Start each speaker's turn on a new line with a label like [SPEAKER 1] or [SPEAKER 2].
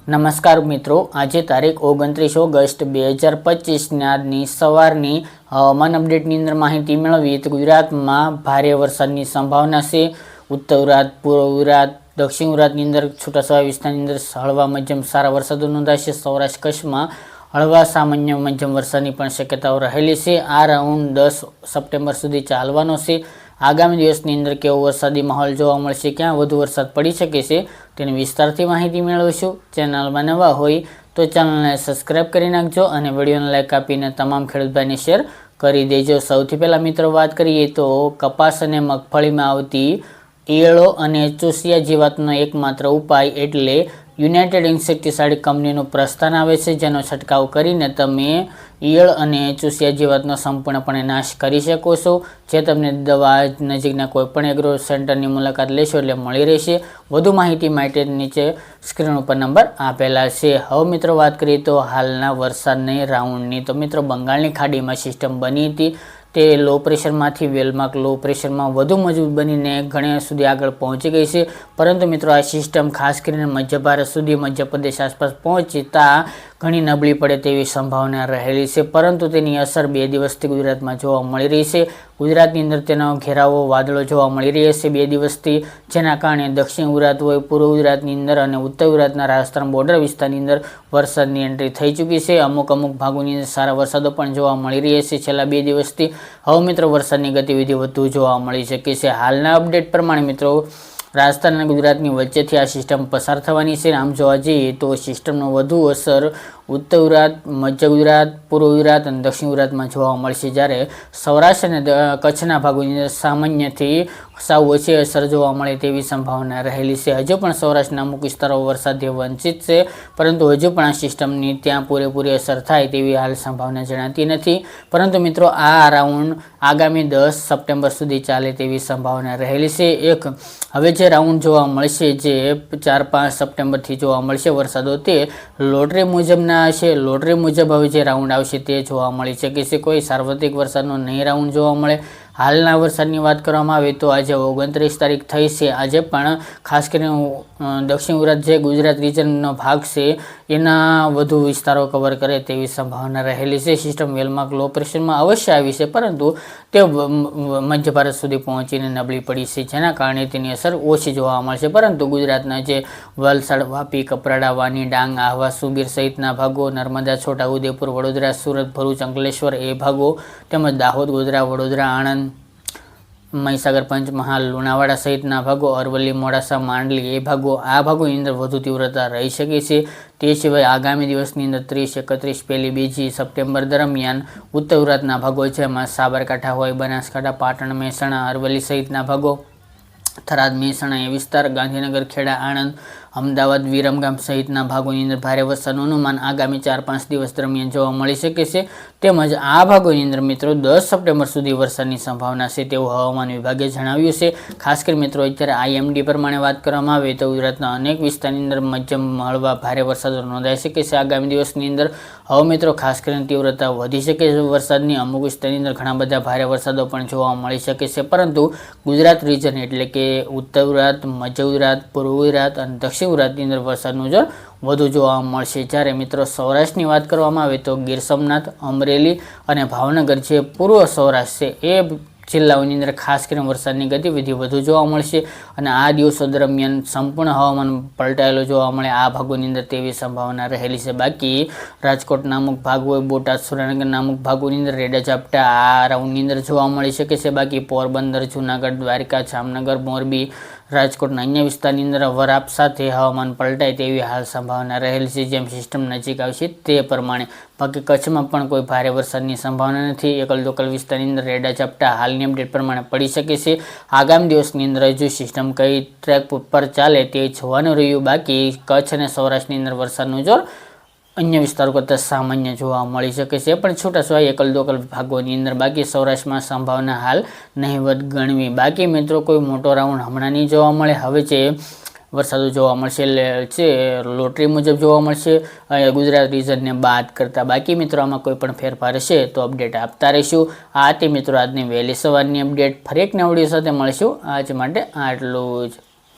[SPEAKER 1] નમસ્કાર મિત્રો, આજે તારીખ 29 ઓગસ્ટ 2025 આજની સવારની હવામાન અપડેટની અંદર માહિતી મેળવીએ તો ગુજરાતમાં ભારે વરસાદની સંભાવના છે. ઉત્તર ગુજરાત, પૂર્વ ગુજરાત, દક્ષિણ ગુજરાતની અંદર છૂટાછવાયા વિસ્તારની અંદર હળવા મધ્યમ સારા વરસાદો નોંધાશે. સૌરાષ્ટ્ર કચ્છમાં હળવા સામાન્ય મધ્યમ વરસાદની પણ શક્યતાઓ રહેલી છે. આ રાઉન્ડ 10 સપ્ટેમ્બર સુધી ચાલવાનો છે. આગામી દિવસની અંદર કેવો વરસાદી માહોલ જોવા મળશે, ક્યાં વધુ વરસાદ પડી શકે છે તેની વિસ્તારથી માહિતી મેળવીશું. ચેનલમાં નવા હોય તો ચેનલને સબસ્ક્રાઈબ કરી નાખજો અને વિડીયોને લાઈક આપીને તમામ ખેડૂત ભાઈને શેર કરી દેજો. સૌથી પહેલાં મિત્રો વાત કરીએ તો કપાસ અને મગફળીમાં આવતી ઈયળો અને ચૂસિયા જીવાતનો એકમાત્ર ઉપાય એટલે યુનાઇટેડ ઇન્સેક્ટિસાઇડ કંપનીનું પ્રસ્થાન આવે છે, જેનો છંટકાવ કરીને તમે ઈયળ અને ચૂસિયા જીવાતનો સંપૂર્ણપણે નાશ કરી શકો છો. જે તમને દવા નજીકના કોઈપણ એગ્રો સેન્ટરની મુલાકાત લેશો એટલે મળી રહેશે. વધુ માહિતી માટે નીચે સ્ક્રીન ઉપર નંબર આપેલા છે. હવે મિત્રો વાત કરીએ તો હાલના વરસાદની રાઉન્ડની. તો મિત્રો બંગાળની ખાડીમાં સિસ્ટમ બની હતી, તે લો પ્રેશરમાંથી વેલમાર્ક લો પ્રેશરમાં વધુ મજબૂત બનીને ઘણા સુધી આગળ પહોંચી ગઈ છે. પરંતુ મિત્રો આ સિસ્ટમ ખાસ કરીને મધ્ય ભારત સુધી, મધ્યપ્રદેશ આસપાસ પહોંચતા ઘણી નબળી પડે તેવી સંભાવના રહેલી છે. પરંતુ તેની અસર 2 દિવસથી ગુજરાતમાં જોવા મળી રહી છે. ગુજરાતની અંદર તેનો ઘેરાવો વાદળો જોવા મળી રહ્યા છે 2 દિવસથી, જેના કારણે દક્ષિણ ગુજરાત હોય, પૂર્વ ગુજરાતની અંદર અને ઉત્તર ગુજરાતના રાજસ્થાન બોર્ડર વિસ્તારની અંદર વરસાદની એન્ટ્રી થઈ ચૂકી છે. અમુક ભાગોની અંદર સારા વરસાદો પણ જોવા મળી રહ્યા છે છેલ્લા 2 દિવસથી. હવે મિત્રો વરસાદની ગતિવિધિ વધુ જોવા મળી શકે છે. હાલના અપડેટ પ્રમાણે મિત્રો રાજસ્થાન અને ગુજરાતની વચ્ચેથી આ સિસ્ટમ પસાર થવાની છે. આમ જોવા જઈએ તો સિસ્ટમનો વધુ અસર ઉત્તર ગુજરાત, મધ્ય ગુજરાત, પૂર્વ ગુજરાત અને દક્ષિણ ગુજરાતમાં જોવા મળશે, જ્યારે સૌરાષ્ટ્ર અને કચ્છના ભાગોની અંદર સામાન્યથી સાવ ઓછી અસર જોવા મળે તેવી સંભાવના રહેલી છે. હજુ પણ સૌરાષ્ટ્રના અમુક વિસ્તારો વરસાદથી વંચિત છે, પરંતુ હજુ પણ આ સિસ્ટમની ત્યાં પૂરેપૂરી અસર થાય તેવી હાલ સંભાવના જણાતી નથી. પરંતુ મિત્રો આ રાઉન્ડ આગામી 10 સપ્ટેમ્બર સુધી ચાલે તેવી સંભાવના રહેલી છે. હવે જે રાઉન્ડ જોવા મળશે, જે 4-5 સપ્ટેમ્બરથી જોવા મળશે વરસાદો, તે લોટરી મુજબના હશે. લોટરી મુજબ હવે જે રાઉન્ડ આવશે તે જોવા મળી શકે છે. કોઈ સાર્વત્રિક વરસાદનો નહીં રાઉન્ડ જોવા મળે. હાલના વરસાદની વાત કરવામાં આવે તો આજે 29 તારીખ થઈ છે. આજે પણ ખાસ કરીને દક્ષિણ ગુજરાત જે ગુજરાત રિજનનો ભાગ છે એના વધુ વિસ્તારો કવર કરે તેવી સંભાવના રહેલી છે. સિસ્ટમ વેલમાર્ક લો પ્રેશરમાં અવશ્ય આવી છે, પરંતુ તે મધ્ય ભારત સુધી પહોંચીને નબળી પડી છે, જેના કારણે તેની અસર ઓછી જોવા મળશે. પરંતુ ગુજરાતના જે વલસાડ, વાપી, કપરાડા, વાની, ડાંગ, આહવા, સુબીર સહિતના ભાગો, નર્મદા, છોટા ઉદેપુર, વડોદરા, સુરત, ભરૂચ, અંકલેશ્વર એ ભાગો, તેમજ દાહોદ, ગોધરા, વડોદરા, આણંદ, મહીસાગર, પંચમહાલ, લુણાવાડા સહિતના ભાગો, અરવલ્લી, મોડાસા, માંડલી એ ભાગો, આ ભાગોની અંદર વધુ તીવ્રતા રહી શકે છે. તે સિવાય આગામી દિવસની અંદર 30, 31, 1, 2 સપ્ટેમ્બર દરમિયાન ઉત્તર ગુજરાતના ભાગો છે, એમાં સાબરકાંઠા હોય, બનાસકાંઠા, પાટણ, મહેસાણા, અરવલ્લી સહિતના ભાગો, થરાદ, મહેસાણા એ વિસ્તાર, ગાંધીનગર, ખેડા, આણંદ, અમદાવાદ, વિરમગામ સહિતના ભાગોની અંદર ભારે વરસાદનું અનુમાન આગામી 4-5 દિવસ દરમિયાન જોવા મળી શકે છે. તેમજ આ ભાગોની અંદર મિત્રો 10 સપ્ટેમ્બર સુધી વરસાદની સંભાવના છે તેવું હવામાન વિભાગે જણાવ્યું છે. ખાસ કરી મિત્રો અત્યારે આઈએમડી પ્રમાણે વાત કરવામાં આવે તો ગુજરાતના અનેક વિસ્તારની અંદર મધ્યમ હળવા ભારે વરસાદો નોંધાઈ શકે છે આગામી દિવસની અંદર. હવે મિત્રો ખાસ કરીને તીવ્રતા વધી શકે છે વરસાદની. અમુક વિસ્તારની અંદર ઘણા બધા ભારે વરસાદો પણ જોવા મળી શકે છે, પરંતુ ગુજરાત રિજન એટલે કે ઉત્તર ગુજરાત, મધ્ય ગુજરાત, પૂર્વ ગુજરાત અને દક્ષિણ ગુજરાતની અંદર વરસાદનું જોર વધુ જોવા મળશે. જ્યારે મિત્રો સૌરાષ્ટ્રની વાત કરવામાં આવે તો ગીર સોમનાથ, અમરેલી અને ભાવનગર જે પૂર્વ સૌરાષ્ટ્ર છે એ જિલ્લાઓની અંદર ખાસ કરીને વરસાદની ગતિવિધિ વધુ જોવા મળશે અને આ દિવસો દરમિયાન સંપૂર્ણ હવામાન પલટાયેલો જોવા મળે આ ભાગોની અંદર તેવી સંભાવના રહેલી છે. બાકી રાજકોટના અમુક ભાગ હોય, બોટાદ, સુરેન્દ્રનગરના અમુક ભાગોની અંદર રેડા ઝાપટા આ રાઉન્ડની અંદર જોવા મળી શકે છે. બાકી પોરબંદર, જૂનાગઢ, દ્વારકા, જામનગર, મોરબી, રાજકોટના અન્ય વિસ્તારની અંદર વરાપ સાથે હવામાન પલટાય તેવી હાલ સંભાવના રહેલી છે, જેમ સિસ્ટમ નજીક આવશે તે પ્રમાણે. બાકી કચ્છમાં પણ કોઈ ભારે વરસાદની સંભાવના નથી. એકલ દોકલ વિસ્તારની અંદર રેડા ઝાપટા હાલની અપડેટ પ્રમાણે પડી શકે છે. આગામી દિવસની અંદર હજુ સિસ્ટમ કઈ ટ્રેક ઉપર ચાલે તે જોવાનું રહ્યું. બાકી કચ્છ અને સૌરાષ્ટ્રની અંદર વરસાદનું જોર અન્ય વિસ્તારો કરતાં સામાન્ય જોવા મળી શકે છે, પણ છૂટાછવાયા એકલ દોકલ ભાગોની અંદર. બાકી સૌરાષ્ટ્રમાં સંભાવના હાલ નહીવત ગણવી. બાકી મિત્રો કોઈ મોટો રાઉન્ડ હમણાં નહીં જોવા મળે. હવે જે વરસાદો જોવા મળશે છે લોટરી મુજબ જોવા મળશે ગુજરાત રિજનને બાદ કરતા. બાકી મિત્રો આમાં કોઈ પણ ફેરફાર હશે તો અપડેટ આપતા રહીશું. આ તે મિત્રો આજની વહેલી સવારની અપડેટ. ફરી એક નવા વિડિયો સાથે મળીશું. આજ માટે આટલું જ.